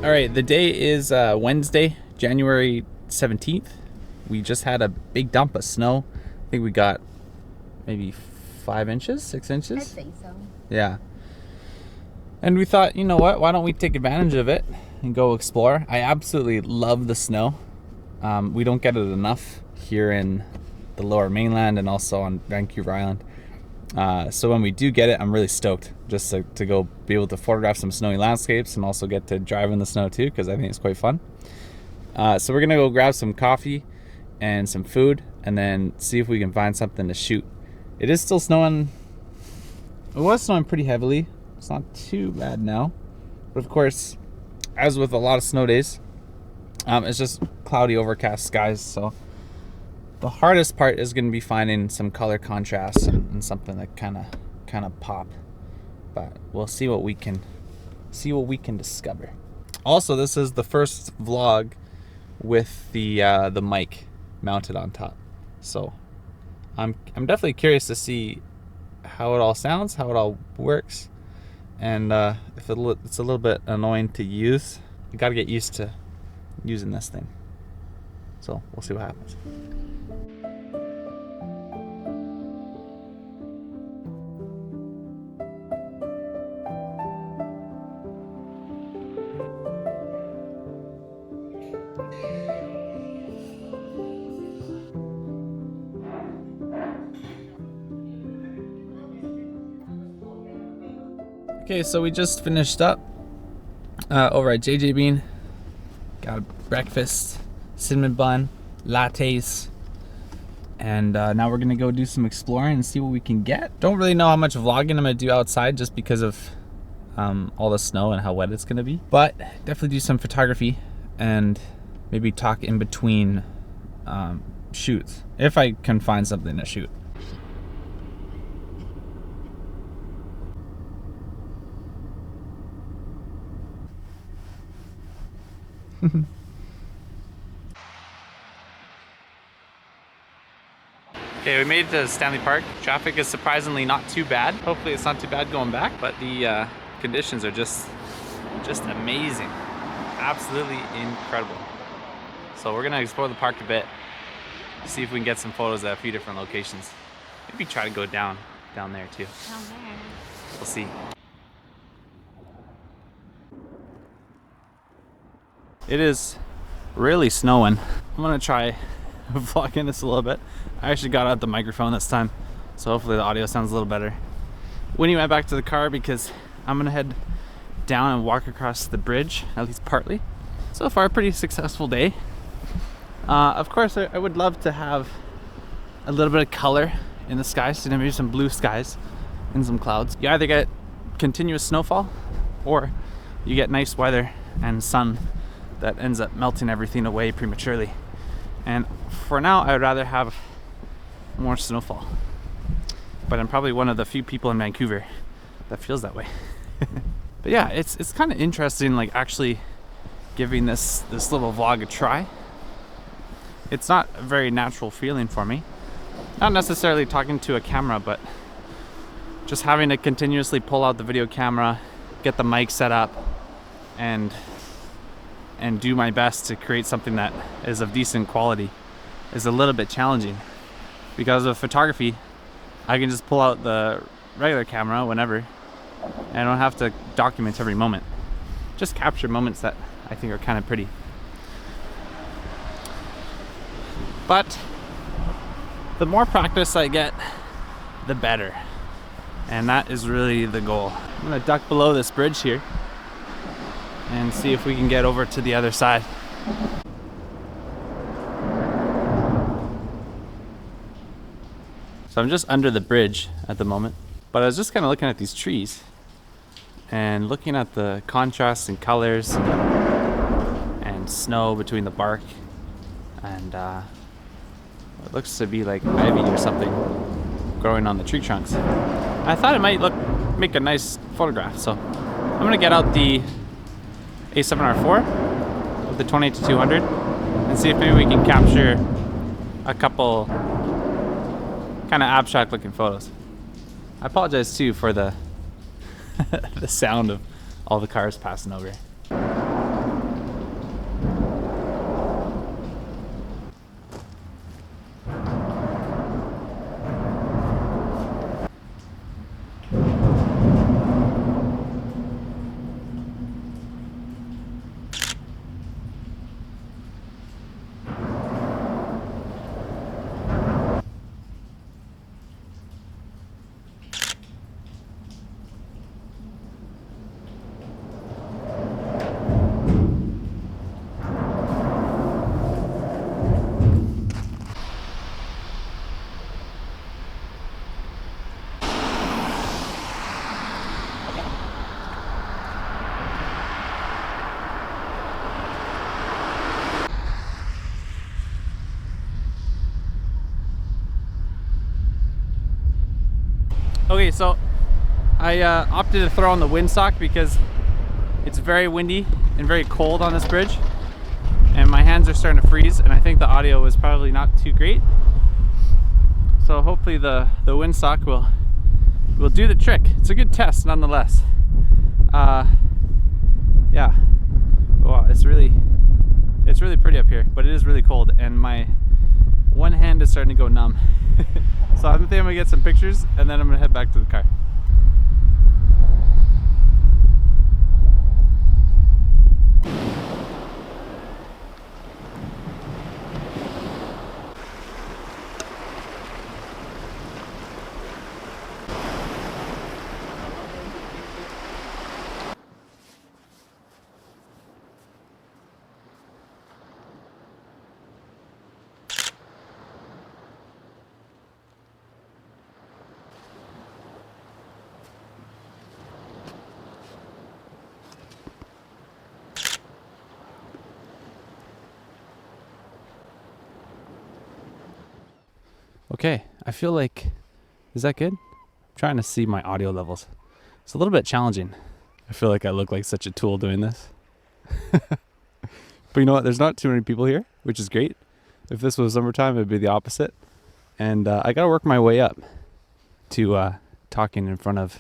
All right, the day is Wednesday, January 17th. We just had a big dump of snow. I think we got maybe 5 inches, 6 inches. I think so. Yeah. And we thought, you know what, why don't we take advantage of it and go explore? I absolutely love the snow. We don't get it enough here in the lower mainland and also on Vancouver Island. So when we do get it, I'm really stoked just to go be able to photograph some snowy landscapes and also get to drive in the snow too, because I think it's quite fun. So we're gonna go grab some coffee and some food and then see if we can find something to shoot. It is still snowing. It was snowing pretty heavily. It's not too bad now. But of course, as with a lot of snow days, it's just cloudy, overcast skies. So the hardest part is going to be finding some color contrast and something that kind of pop. But we'll see what we can discover. Also, this is the first vlog with the mic mounted on top. So I'm definitely curious to see how it all sounds, how it all works, and if it's a little bit annoying to use. You got to get used to using this thing. So we'll see what happens. Okay, so we just finished up over at JJ Bean. Got a breakfast, cinnamon bun, lattes, and now we're gonna go do some exploring and see what we can get. Don't really know how much vlogging I'm gonna do outside just because of all the snow and how wet it's gonna be, but definitely do some photography and maybe talk in between shoots if I can find something to shoot. Okay, we made it to Stanley Park. Traffic is surprisingly not too bad. Hopefully it's not too bad going back, but the conditions are just amazing. Absolutely incredible. So we're gonna explore the park a bit, see if we can get some photos at a few different locations. Maybe try to go down there too. Down there. We'll see. It is really snowing. I'm gonna try vlogging this a little bit. I actually got out the microphone this time, so hopefully the audio sounds a little better. Winnie went back to the car because I'm gonna head down and walk across the bridge, at least partly. So far, a pretty successful day. Of course, I would love to have a little bit of color in the skies, so maybe some blue skies and some clouds. You either get continuous snowfall or you get nice weather and sun that ends up melting everything away prematurely. And for now, I would rather have more snowfall. But I'm probably one of the few people in Vancouver that feels that way. But yeah, it's kind of interesting, like actually giving this little vlog a try. It's not a very natural feeling for me. Not necessarily talking to a camera, but just having to continuously pull out the video camera, get the mic set up, and do my best to create something that is of decent quality is a little bit challenging. Because of photography, I can just pull out the regular camera whenever, and I don't have to document every moment. Just capture moments that I think are kind of pretty. But the more practice I get, the better. And that is really the goal. I'm gonna duck below this bridge here and see if we can get over to the other side. So I'm just under the bridge at the moment, but I was just kind of looking at these trees and looking at the contrasts and colors and snow between the bark and it looks to be like ivy or something growing on the tree trunks. I thought it might make a nice photograph, so I'm gonna get out the A7R4 with the 28-200 and see if maybe we can capture a couple kind of abstract looking photos. I apologize too for the the sound of all the cars passing over. Okay, so I opted to throw on the windsock because it's very windy and very cold on this bridge, and my hands are starting to freeze, and I think the audio was probably not too great. So hopefully the windsock will do the trick. It's a good test nonetheless. Yeah. Wow, it's really pretty up here, but it is really cold, and my one hand is starting to go numb. So I think I'm gonna get some pictures, and then I'm gonna head back to the car. Okay, I feel like, is that good? I'm trying to see my audio levels. It's a little bit challenging. I feel like I look like such a tool doing this. But you know what? There's not too many people here, which is great. If this was summertime, it'd be the opposite. And I gotta work my way up to talking in front of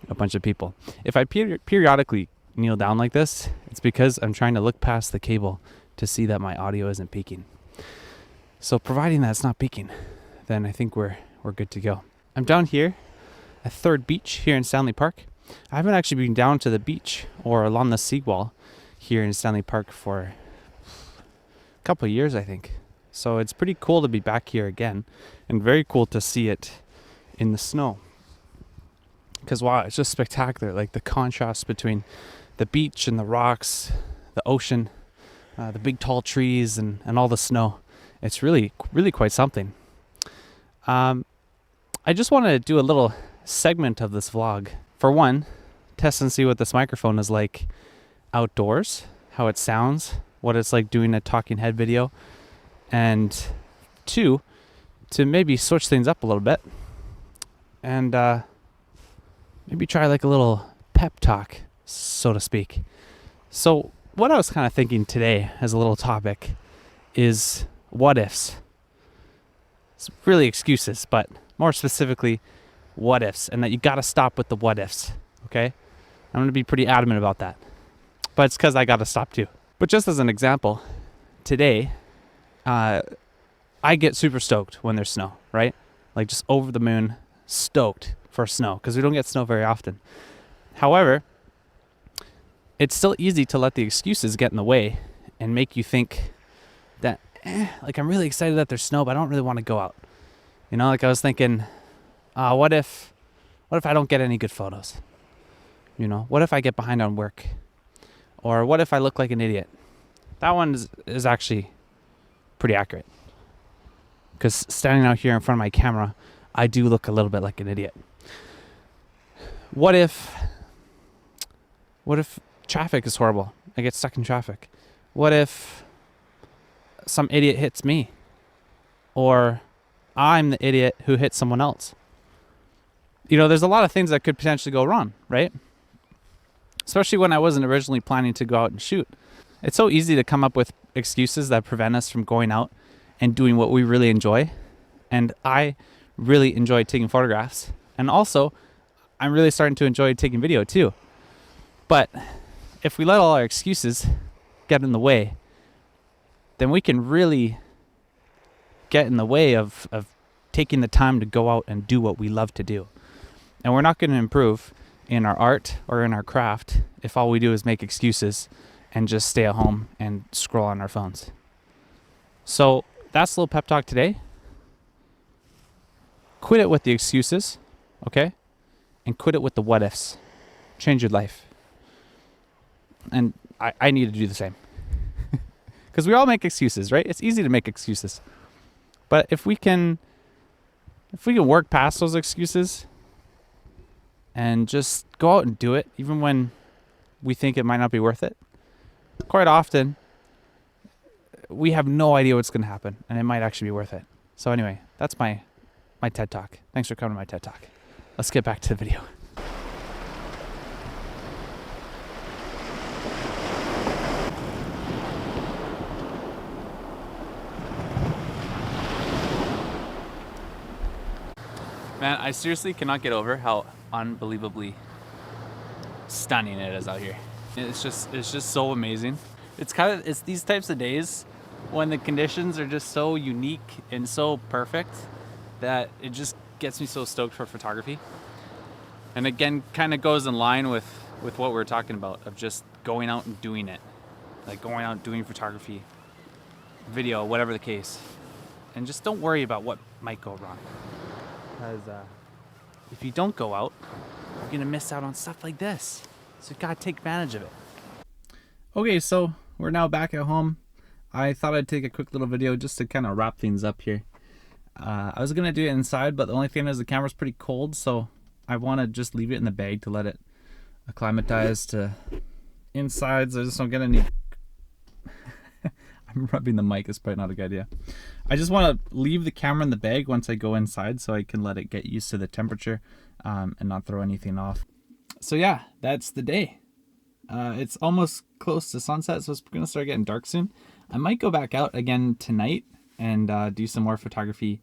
a bunch of people. If I periodically kneel down like this, it's because I'm trying to look past the cable to see that my audio isn't peaking. So providing that it's not peaking, then I think we're good to go. I'm down here at Third Beach here in Stanley Park. I haven't actually been down to the beach or along the seawall here in Stanley Park for a couple of years, I think. So it's pretty cool to be back here again, and very cool to see it in the snow. Because wow, it's just spectacular. Like the contrast between the beach and the rocks, the ocean, the big tall trees, and all the snow. It's really quite something. I just want to do a little segment of this vlog. For one, test and see what this microphone is like outdoors, how it sounds, what it's like doing a talking head video. And two, to maybe switch things up a little bit and maybe try like a little pep talk, so to speak. So what I was kind of thinking today as a little topic is what ifs. It's really excuses, but more specifically, what ifs, and that you got to stop with the what ifs, okay? I'm going to be pretty adamant about that. But it's because I got to stop too. But just as an example, today, I get super stoked when there's snow, right? Like just over the moon, stoked for snow, because we don't get snow very often. However, it's still easy to let the excuses get in the way and make you think that, like I'm really excited that there's snow, but I don't really want to go out. You know, like I was thinking, what if I don't get any good photos? You know, what if I get behind on work? Or what if I look like an idiot? That one is actually pretty accurate. Because standing out here in front of my camera, I do look a little bit like an idiot. What if traffic is horrible? I get stuck in traffic. What if some idiot hits me? Or I'm the idiot who hits someone else? You know, there's a lot of things that could potentially go wrong, right? Especially when I wasn't originally planning to go out and shoot. It's so easy to come up with excuses that prevent us from going out and doing what we really enjoy. And I really enjoy taking photographs. And also, I'm really starting to enjoy taking video too. But if we let all our excuses get in the way, then we can really get in the way of taking the time to go out and do what we love to do. And we're not going to improve in our art or in our craft if all we do is make excuses and just stay at home and scroll on our phones. So that's a little pep talk today. Quit it with the excuses, okay? And quit it with the what ifs. Change your life. And I need to do the same. Because we all make excuses, right? It's easy to make excuses. But if we can work past those excuses and just go out and do it, even when we think it might not be worth it, quite often we have no idea what's going to happen, and it might actually be worth it. So anyway, that's my TED Talk. Thanks for coming to my TED Talk. let's get back to the video. Man, I seriously cannot get over how unbelievably stunning it is out here. It's just so amazing. It's these types of days when the conditions are just so unique and so perfect that it just gets me so stoked for photography. And again, kind of goes in line with what we're talking about, of just going out and doing it. Like going out and doing photography, video, whatever the case. And just don't worry about what might go wrong. Because if you don't go out, you're going to miss out on stuff like this. So you got to take advantage of it. Okay, so we're now back at home. I thought I'd take a quick little video just to kind of wrap things up here. I was going to do it inside, but the only thing is the camera's pretty cold, so I want to just leave it in the bag to let it acclimatize to inside, so I just don't get any... I'm rubbing the mic, it's probably not a good idea. I just want to leave the camera in the bag once I go inside so I can let it get used to the temperature and not throw anything off. So yeah, that's the day. It's almost close to sunset, so it's going to start getting dark soon. I might go back out again tonight and do some more photography,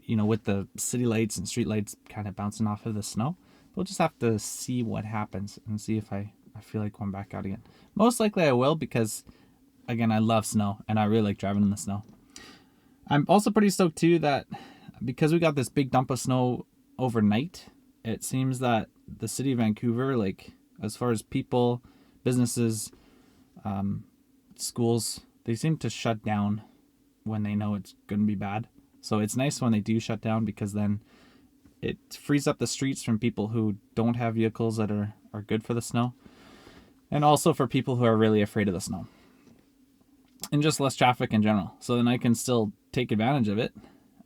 you know, with the city lights and street lights kind of bouncing off of the snow. We'll just have to see what happens and see if I feel like going back out again. Most likely I will, because again, I love snow and I really like driving in the snow. I'm also pretty stoked too that because we got this big dump of snow overnight, it seems that the city of Vancouver, like as far as people, businesses, schools, they seem to shut down when they know it's going to be bad. So it's nice when they do shut down, because then it frees up the streets from people who don't have vehicles that are good for the snow. And also for people who are really afraid of the snow. And just less traffic in general. So then I can still take advantage of it,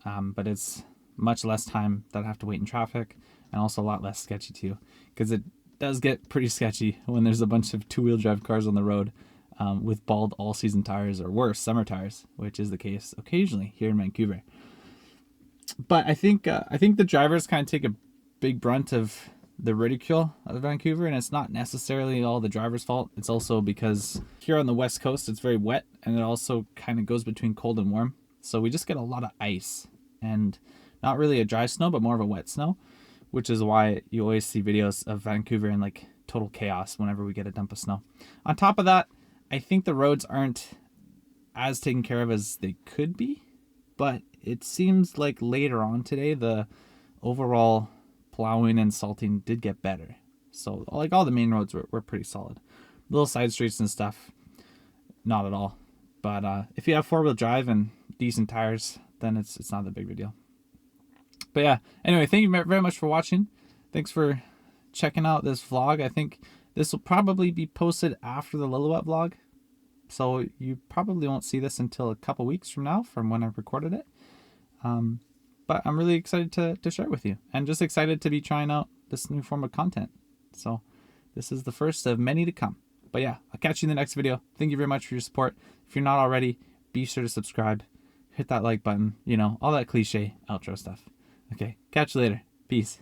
but it's much less time that I have to wait in traffic, and also a lot less sketchy too, because it does get pretty sketchy when there's a bunch of two-wheel drive cars on the road with bald all-season tires, or worse, summer tires, which is the case occasionally here in Vancouver. But I think the drivers kind of take a big brunt of the ridicule of Vancouver, and it's not necessarily all the driver's fault. It's also because here on the west coast it's very wet, and it also kind of goes between cold and warm, so we just get a lot of ice, and not really a dry snow but more of a wet snow, which is why you always see videos of Vancouver in like total chaos whenever we get a dump of snow. On top of that, I think the roads aren't as taken care of as they could be, but it seems like later on today the overall plowing and salting did get better. So like all the main roads were pretty solid. Little side streets and stuff, not at all. But if you have four-wheel drive and decent tires, then it's not that big of a deal. But yeah, anyway, thank you very much for watching. Thanks for checking out this vlog. I think this will probably be posted after the Lillooet vlog, so you probably won't see this until a couple weeks from now from when I recorded it. But I'm really excited to share it with you, and just excited to be trying out this new form of content. So this is the first of many to come. But yeah, I'll catch you in the next video. Thank you very much for your support. If you're not already, be sure to subscribe, hit that like button, you know, all that cliche outro stuff. Okay, catch you later. Peace.